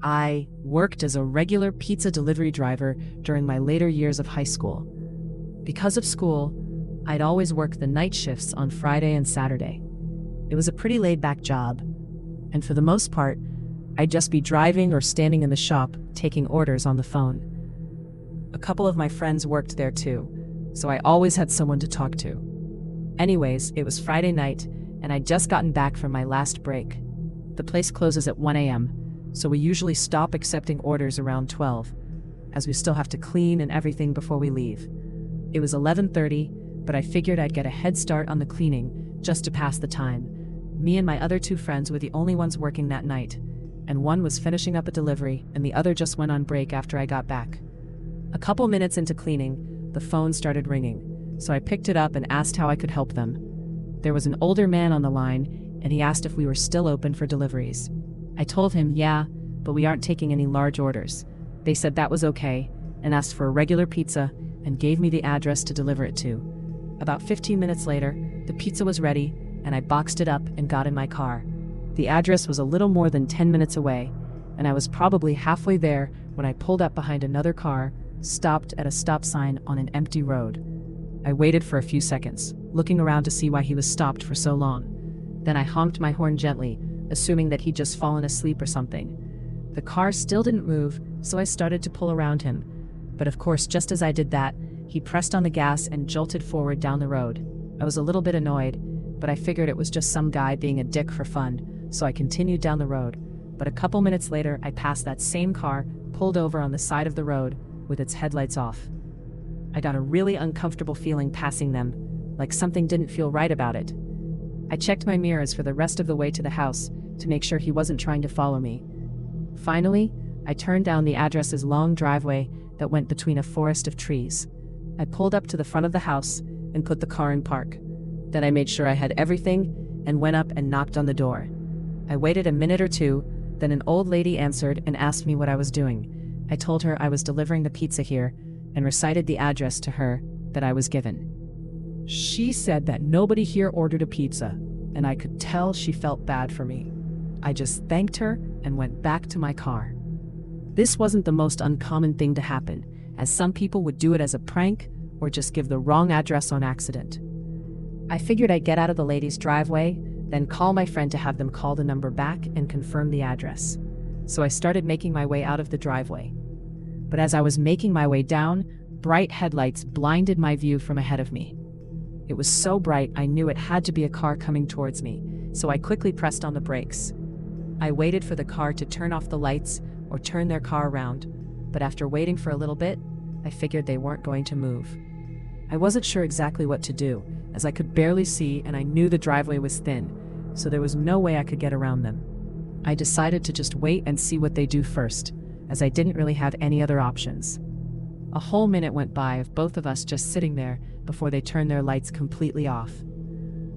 I worked as a regular pizza delivery driver during my later years of high school. Because of school, I'd always work the night shifts on Friday and Saturday. It was a pretty laid-back job, and for the most part, I'd just be driving or standing in the shop taking orders on the phone. A couple of my friends worked there too, so I always had someone to talk to. Anyways, it was Friday night, and I'd just gotten back from my last break. The place closes at 1 a.m., so we usually stop accepting orders around 12, as we still have to clean and everything before we leave. It was 11:30, but I figured I'd get a head start on the cleaning just to pass the time. Me and my other two friends were the only ones working that night, and one was finishing up a delivery and the other just went on break after I got back. A couple minutes into cleaning, the phone started ringing, so I picked it up and asked how I could help them. There was an older man on the line, and he asked if we were still open for deliveries. I told him, yeah, but we aren't taking any large orders. They said that was okay, and asked for a regular pizza, and gave me the address to deliver it to. About 15 minutes later, the pizza was ready, and I boxed it up and got in my car. The address was a little more than 10 minutes away, and I was probably halfway there when I pulled up behind another car, stopped at a stop sign on an empty road. I waited for a few seconds, looking around to see why he was stopped for so long. Then I honked my horn gently, assuming that he'd just fallen asleep or something. The car still didn't move, so I started to pull around him. But of course, just as I did that, he pressed on the gas and jolted forward down the road. I was a little bit annoyed, but I figured it was just some guy being a dick for fun, so I continued down the road. But a couple minutes later, I passed that same car, pulled over on the side of the road, with its headlights off. I got a really uncomfortable feeling passing them, like something didn't feel right about it. I checked my mirrors for the rest of the way to the house to make sure he wasn't trying to follow me. Finally, I turned down the address's long driveway that went between a forest of trees. I pulled up to the front of the house and put the car in park. Then I made sure I had everything and went up and knocked on the door. I waited a minute or two, then an old lady answered and asked me what I was doing. I told her I was delivering the pizza here and recited the address to her that I was given. She said that nobody here ordered a pizza, and I could tell she felt bad for me. I just thanked her and went back to my car. This wasn't the most uncommon thing to happen, as some people would do it as a prank or just give the wrong address on accident. I figured I'd get out of the lady's driveway, then call my friend to have them call the number back and confirm the address. So I started making my way out of the driveway. But as I was making my way down, bright headlights blinded my view from ahead of me. It was so bright I knew it had to be a car coming towards me, so I quickly pressed on the brakes. I waited for the car to turn off the lights or turn their car around, but after waiting for a little bit, I figured they weren't going to move. I wasn't sure exactly what to do, as I could barely see and I knew the driveway was thin, so there was no way I could get around them. I decided to just wait and see what they do first, as I didn't really have any other options. A whole minute went by of both of us just sitting there before they turned their lights completely off.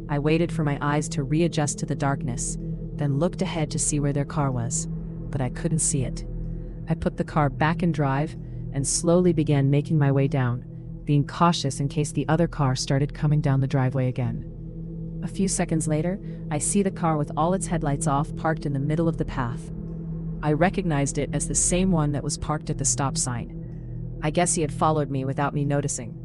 I waited for my eyes to readjust to the darkness, then looked ahead to see where their car was, but I couldn't see it. I put the car back in drive and slowly began making my way down, being cautious in case the other car started coming down the driveway again. A few seconds later, I see the car with all its headlights off parked in the middle of the path. I recognized it as the same one that was parked at the stop sign. I guess he had followed me without me noticing.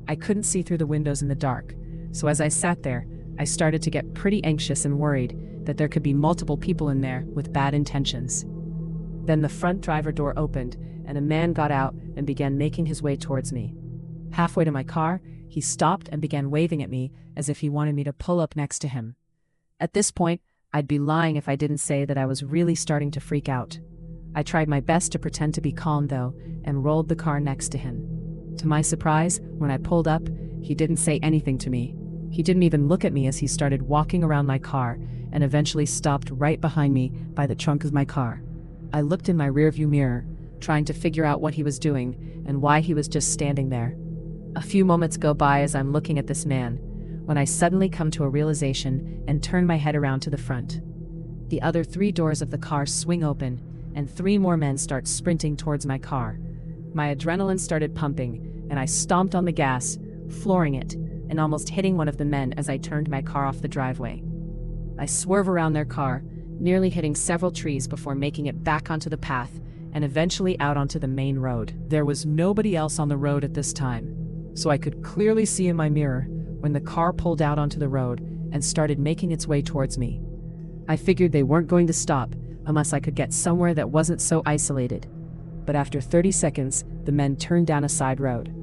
I couldn't see through the windows in the dark, so as I sat there, I started to get pretty anxious and worried that there could be multiple people in there with bad intentions. Then the front driver door opened, and a man got out and began making his way towards me. Halfway to my car, he stopped and began waving at me as if he wanted me to pull up next to him. At this point, I'd be lying if I didn't say that I was really starting to freak out. I tried my best to pretend to be calm though, and rolled the car next to him. To my surprise, when I pulled up, he didn't say anything to me. He didn't even look at me as he started walking around my car and eventually stopped right behind me by the trunk of my car. I looked in my rearview mirror, trying to figure out what he was doing and why he was just standing there. A few moments go by as I'm looking at this man, when I suddenly come to a realization and turn my head around to the front. The other 3 doors of the car swing open, and 3 more men start sprinting towards my car. My adrenaline started pumping, and I stomped on the gas, flooring it, and almost hitting one of the men as I turned my car off the driveway. I swerve around their car, nearly hitting several trees before making it back onto the path and eventually out onto the main road. There was nobody else on the road at this time, so I could clearly see in my mirror when the car pulled out onto the road and started making its way towards me. I figured they weren't going to stop unless I could get somewhere that wasn't so isolated. But after 30 seconds, the men turned down a side road.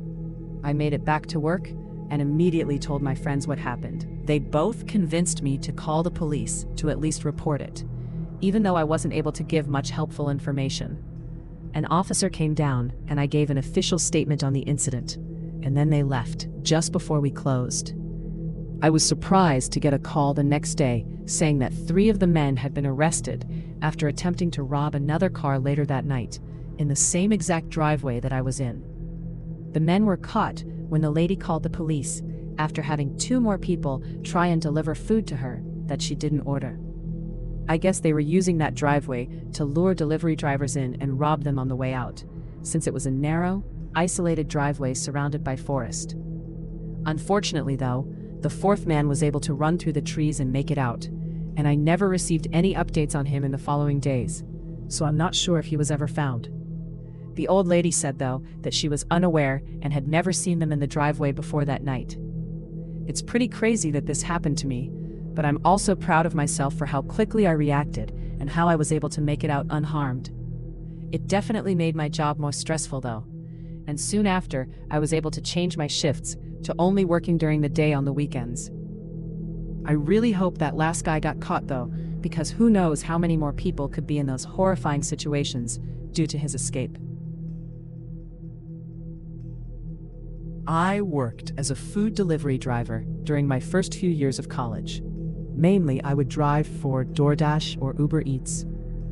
I made it back to work and immediately told my friends what happened. They both convinced me to call the police to at least report it, even though I wasn't able to give much helpful information. An officer came down and I gave an official statement on the incident, and then they left just before we closed. I was surprised to get a call the next day saying that 3 of the men had been arrested after attempting to rob another car later that night in the same exact driveway that I was in. The men were caught when the lady called the police after having 2 more people try and deliver food to her that she didn't order. I guess they were using that driveway to lure delivery drivers in and rob them on the way out, since it was a narrow, isolated driveway surrounded by forest. Unfortunately, though, the 4th man was able to run through the trees and make it out, and I never received any updates on him in the following days, so I'm not sure if he was ever found. The old lady said, though, that she was unaware and had never seen them in the driveway before that night. It's pretty crazy that this happened to me, but I'm also proud of myself for how quickly I reacted and how I was able to make it out unharmed. It definitely made my job more stressful, though, and soon after, I was able to change my shifts to only working during the day on the weekends. I really hope that last guy got caught, though, because who knows how many more people could be in those horrifying situations due to his escape. I worked as a food delivery driver during my first few years of college. Mainly, I would drive for DoorDash or Uber Eats.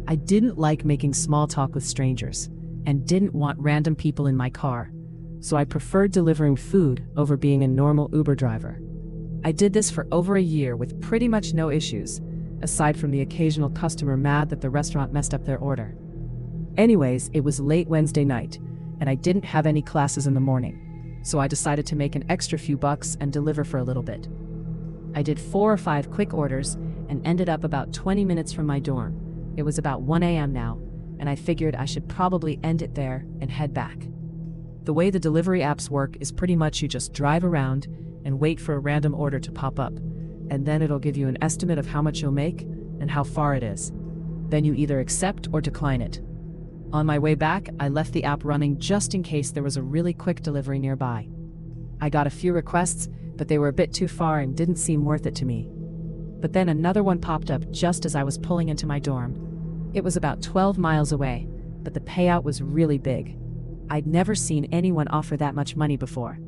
I didn't like making small talk with strangers and didn't want random people in my car, so I preferred delivering food over being a normal Uber driver. I did this for over a year with pretty much no issues, aside from the occasional customer mad that the restaurant messed up their order. Anyways, it was late Wednesday night, and I didn't have any classes in the morning, so I decided to make an extra few bucks and deliver for a little bit. I did 4 or 5 quick orders and ended up about 20 minutes from my dorm. It was about 1 a.m. now, and I figured I should probably end it there and head back. The way the delivery apps work is pretty much you just drive around and wait for a random order to pop up, and then it'll give you an estimate of how much you'll make and how far it is. Then you either accept or decline it. On my way back, I left the app running just in case there was a really quick delivery nearby. I got a few requests, but they were a bit too far and didn't seem worth it to me. But then another one popped up just as I was pulling into my dorm. It was about 12 miles away, but the payout was really big. I'd never seen anyone offer that much money before.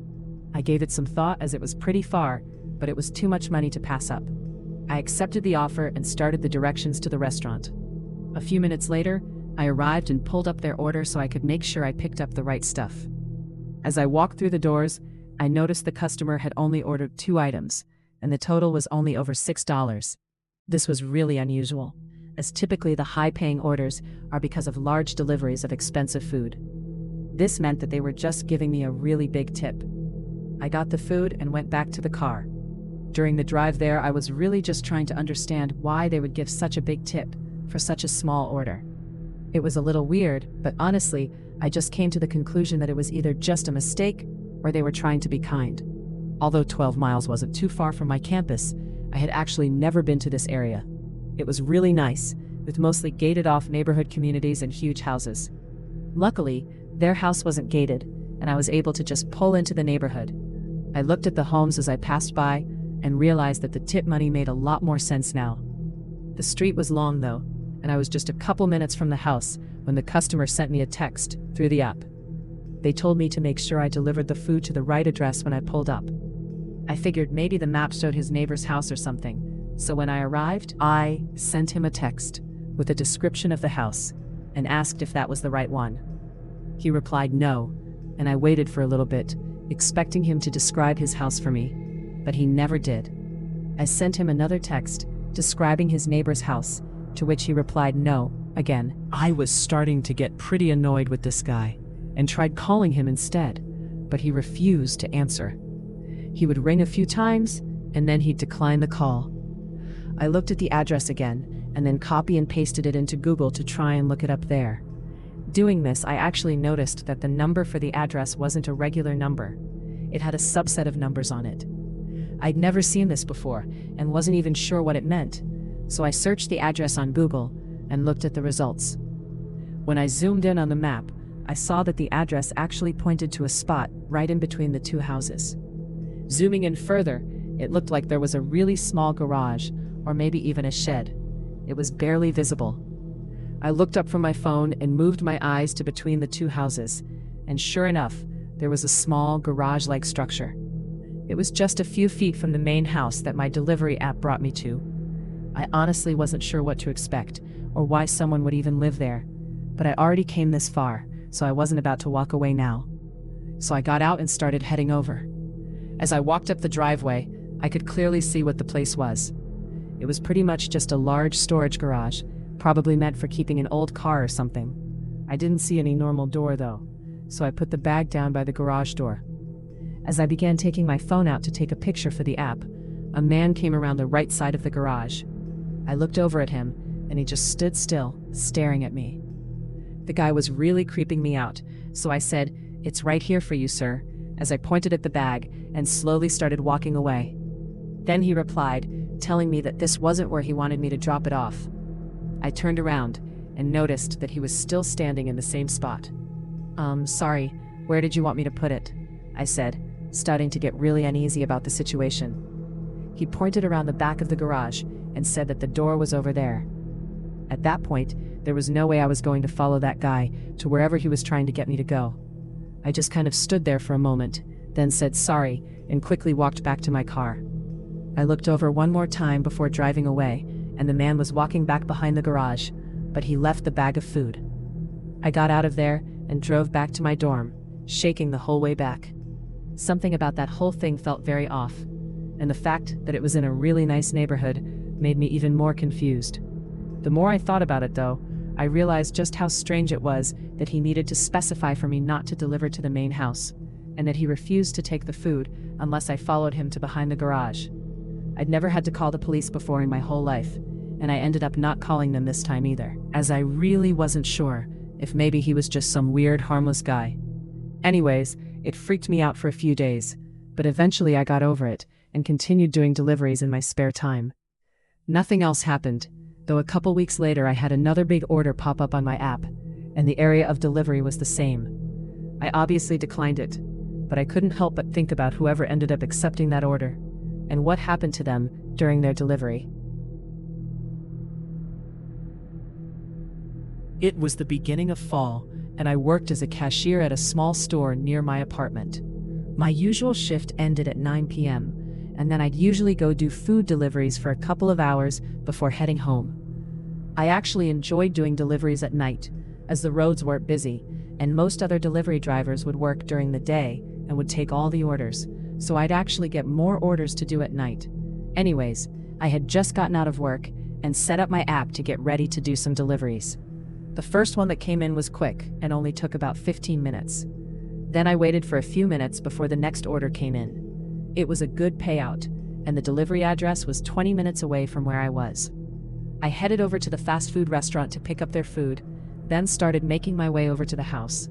I gave it some thought as it was pretty far, but it was too much money to pass up. I accepted the offer and started the directions to the restaurant. A few minutes later, I arrived and pulled up their order so I could make sure I picked up the right stuff. As I walked through the doors, I noticed the customer had only ordered 2 items, and the total was only over $6. This was really unusual, as typically the high-paying orders are because of large deliveries of expensive food. This meant that they were just giving me a really big tip. I got the food and went back to the car. During the drive there, I was really just trying to understand why they would give such a big tip for such a small order. It was a little weird, but honestly, I just came to the conclusion that it was either just a mistake or they were trying to be kind. Although 12 miles wasn't too far from my campus, I had actually never been to this area. It was really nice, with mostly gated-off neighborhood communities and huge houses. Luckily, their house wasn't gated, and I was able to just pull into the neighborhood. I looked at the homes as I passed by and realized that the tip money made a lot more sense now. The street was long, though, and I was just a couple minutes from the house when the customer sent me a text through the app. They told me to make sure I delivered the food to the right address when I pulled up. I figured maybe the map showed his neighbor's house or something, so when I arrived, I sent him a text with a description of the house and asked if that was the right one. He replied no, and I waited for a little bit, expecting him to describe his house for me, but he never did. I sent him another text describing his neighbor's house, to which he replied no, again. I was starting to get pretty annoyed with this guy, and tried calling him instead, but he refused to answer. He would ring a few times, and then he'd decline the call. I looked at the address again, and then copy and pasted it into Google to try and look it up there. Doing this, I actually noticed that the number for the address wasn't a regular number. It had a subset of numbers on it. I'd never seen this before and wasn't even sure what it meant, so I searched the address on Google and looked at the results. When I zoomed in on the map, I saw that the address actually pointed to a spot right in between the two houses. Zooming in further, it looked like there was a really small garage, or maybe even a shed. It was barely visible. I looked up from my phone and moved my eyes to between the two houses, and sure enough, there was a small garage-like structure. It was just a few feet from the main house that my delivery app brought me to. I honestly wasn't sure what to expect, or why someone would even live there, but I already came this far, so I wasn't about to walk away now. So I got out and started heading over. As I walked up the driveway, I could clearly see what the place was. It was pretty much just a large storage garage, probably meant for keeping an old car or something. I didn't see any normal door though, so I put the bag down by the garage door. As I began taking my phone out to take a picture for the app, a man came around the right side of the garage. I looked over at him, and he just stood still, staring at me. The guy was really creeping me out, so I said, "It's right here for you, sir," as I pointed at the bag and slowly started walking away. Then he replied, telling me that this wasn't where he wanted me to drop it off. I turned around and noticed that he was still standing in the same spot. Sorry, where did you want me to put it?" I said, starting to get really uneasy about the situation. He pointed around the back of the garage and said that the door was over there. At that point, there was no way I was going to follow that guy to wherever he was trying to get me to go. I just kind of stood there for a moment, then said sorry and quickly walked back to my car. I looked over one more time before driving away, and the man was walking back behind the garage, but he left the bag of food. I got out of there and drove back to my dorm, shaking the whole way back. Something about that whole thing felt very off, and the fact that it was in a really nice neighborhood made me even more confused. The more I thought about it though, I realized just how strange it was that he needed to specify for me not to deliver to the main house, and that he refused to take the food unless I followed him to behind the garage. I'd never had to call the police before in my whole life, and I ended up not calling them this time either, as I really wasn't sure if maybe he was just some weird, harmless guy. Anyways, it freaked me out for a few days, but eventually I got over it and continued doing deliveries in my spare time. Nothing else happened, though a couple weeks later I had another big order pop up on my app, and the area of delivery was the same. I obviously declined it, but I couldn't help but think about whoever ended up accepting that order, and what happened to them during their delivery. It was the beginning of fall, and I worked as a cashier at a small store near my apartment. My usual shift ended at 9 p.m., and then I'd usually go do food deliveries for a couple of hours before heading home. I actually enjoyed doing deliveries at night, as the roads weren't busy, and most other delivery drivers would work during the day and would take all the orders, so I'd actually get more orders to do at night. Anyways, I had just gotten out of work and set up my app to get ready to do some deliveries. The first one that came in was quick and only took about 15 minutes. Then I waited for a few minutes before the next order came in. It was a good payout, and the delivery address was 20 minutes away from where I was. I headed over to the fast food restaurant to pick up their food, then started making my way over to the house.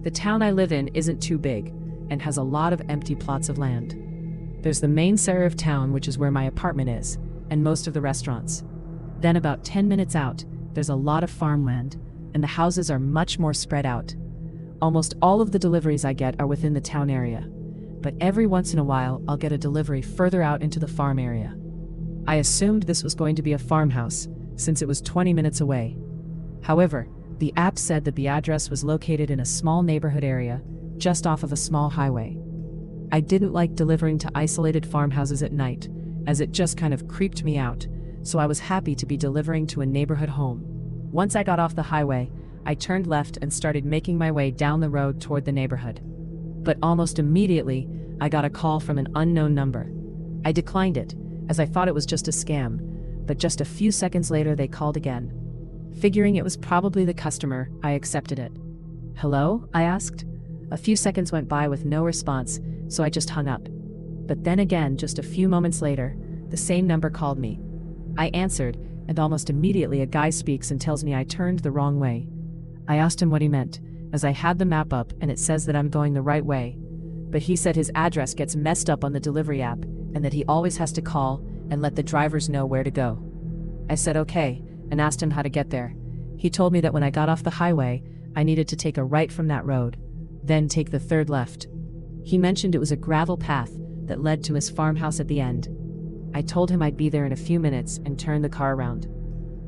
The town I live in isn't too big, and has a lot of empty plots of land. There's the main center of town, which is where my apartment is, and most of the restaurants. Then about 10 minutes out, there's a lot of farmland, and the houses are much more spread out. Almost all of the deliveries I get are within the town area, but every once in a while I'll get a delivery further out into the farm area. I assumed this was going to be a farmhouse, since it was 20 minutes away. However, the app said that the address was located in a small neighborhood area, just off of a small highway. I didn't like delivering to isolated farmhouses at night, as it just kind of creeped me out, so I was happy to be delivering to a neighborhood home. Once I got off the highway, I turned left and started making my way down the road toward the neighborhood. But almost immediately, I got a call from an unknown number. I declined it, as I thought it was just a scam, but just a few seconds later they called again. Figuring it was probably the customer, I accepted it. "Hello?" I asked. A few seconds went by with no response, so I just hung up. But then again, just a few moments later, the same number called me. I answered, and almost immediately a guy speaks and tells me I turned the wrong way. I asked him what he meant, as I had the map up and it says that I'm going the right way. But he said his address gets messed up on the delivery app and that he always has to call and let the drivers know where to go. I said okay, and asked him how to get there. He told me that when I got off the highway, I needed to take a right from that road, then take the third left. He mentioned it was a gravel path that led to his farmhouse at the end. I told him I'd be there in a few minutes and turned the car around.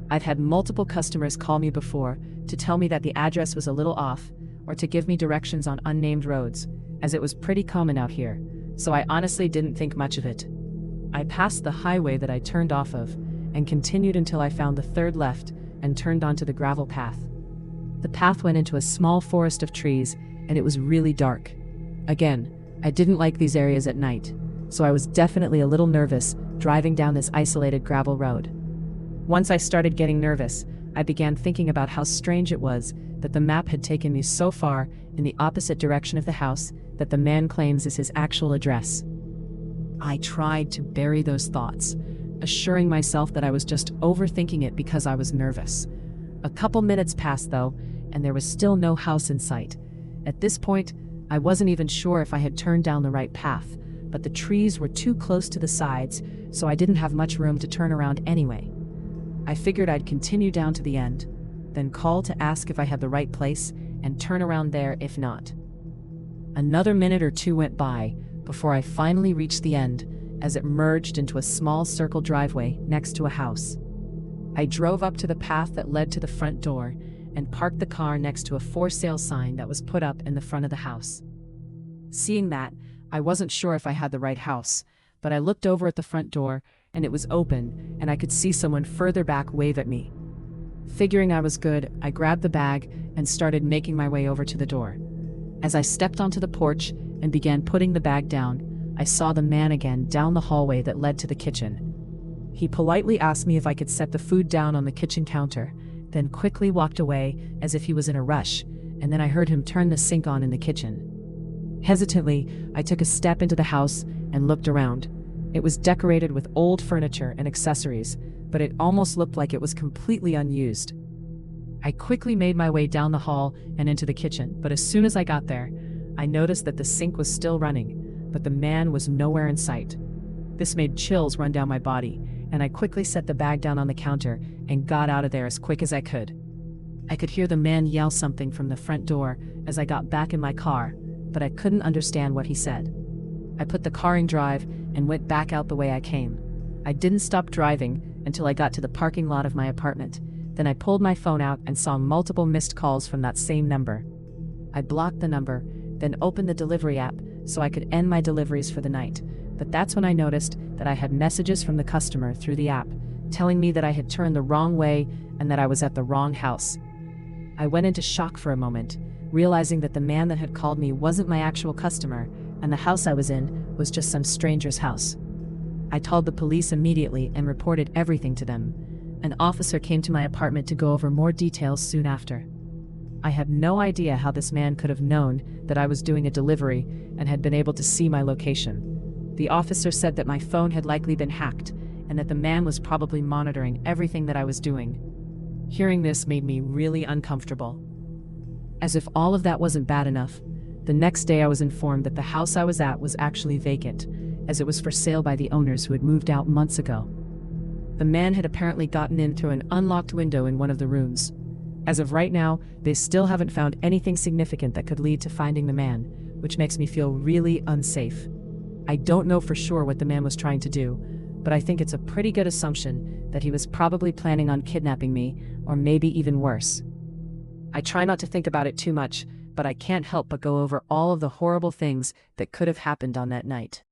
I've had multiple customers call me before to tell me that the address was a little off or to give me directions on unnamed roads, as it was pretty common out here, so I honestly didn't think much of it. I passed the highway that I turned off of and continued until I found the third left and turned onto the gravel path. The path went into a small forest of trees and it was really dark. Again, I didn't like these areas at night, so I was definitely a little nervous driving down this isolated gravel road. Once I started getting nervous, I began thinking about how strange it was that the map had taken me so far in the opposite direction of the house that the man claims is his actual address. I tried to bury those thoughts, assuring myself that I was just overthinking it because I was nervous. A couple minutes passed though, and there was still no house in sight. At this point, I wasn't even sure if I had turned down the right path, but the trees were too close to the sides, so I didn't have much room to turn around anyway. I figured I'd continue down to the end, then call to ask if I had the right place and turn around there if not. Another minute or two went by before I finally reached the end, as it merged into a small circle driveway next to a house. I drove up to the path that led to the front door and parked the car next to a for sale sign that was put up in the front of the house. Seeing that, I wasn't sure if I had the right house, but I looked over at the front door and it was open and I could see someone further back wave at me. Figuring I was good, I grabbed the bag and started making my way over to the door. As I stepped onto the porch and began putting the bag down, I saw the man again down the hallway that led to the kitchen. He politely asked me if I could set the food down on the kitchen counter, then quickly walked away as if he was in a rush, and then I heard him turn the sink on in the kitchen. Hesitantly, I took a step into the house and looked around. It was decorated with old furniture and accessories, but it almost looked like it was completely unused. I quickly made my way down the hall and into the kitchen, but as soon as I got there, I noticed that the sink was still running, but the man was nowhere in sight. This made chills run down my body, and I quickly set the bag down on the counter and got out of there as quick as I could. I could hear the man yell something from the front door as I got back in my car, but I couldn't understand what he said. I put the car in drive and went back out the way I came. I didn't stop driving until I got to the parking lot of my apartment. Then I pulled my phone out and saw multiple missed calls from that same number. I blocked the number, then opened the delivery app so I could end my deliveries for the night. But that's when I noticed that I had messages from the customer through the app, telling me that I had turned the wrong way and that I was at the wrong house. I went into shock for a moment, realizing that the man that had called me wasn't my actual customer, and the house I was in was just some stranger's house. I called the police immediately and reported everything to them. An officer came to my apartment to go over more details soon after. I had no idea how this man could have known that I was doing a delivery and had been able to see my location. The officer said that my phone had likely been hacked and that the man was probably monitoring everything that I was doing. Hearing this made me really uncomfortable. As if all of that wasn't bad enough, the next day I was informed that the house I was at was actually vacant, as it was for sale by the owners who had moved out months ago. The man had apparently gotten in through an unlocked window in one of the rooms. As of right now, they still haven't found anything significant that could lead to finding the man, which makes me feel really unsafe. I don't know for sure what the man was trying to do, but I think it's a pretty good assumption that he was probably planning on kidnapping me, or maybe even worse. I try not to think about it too much, but I can't help but go over all of the horrible things that could have happened on that night.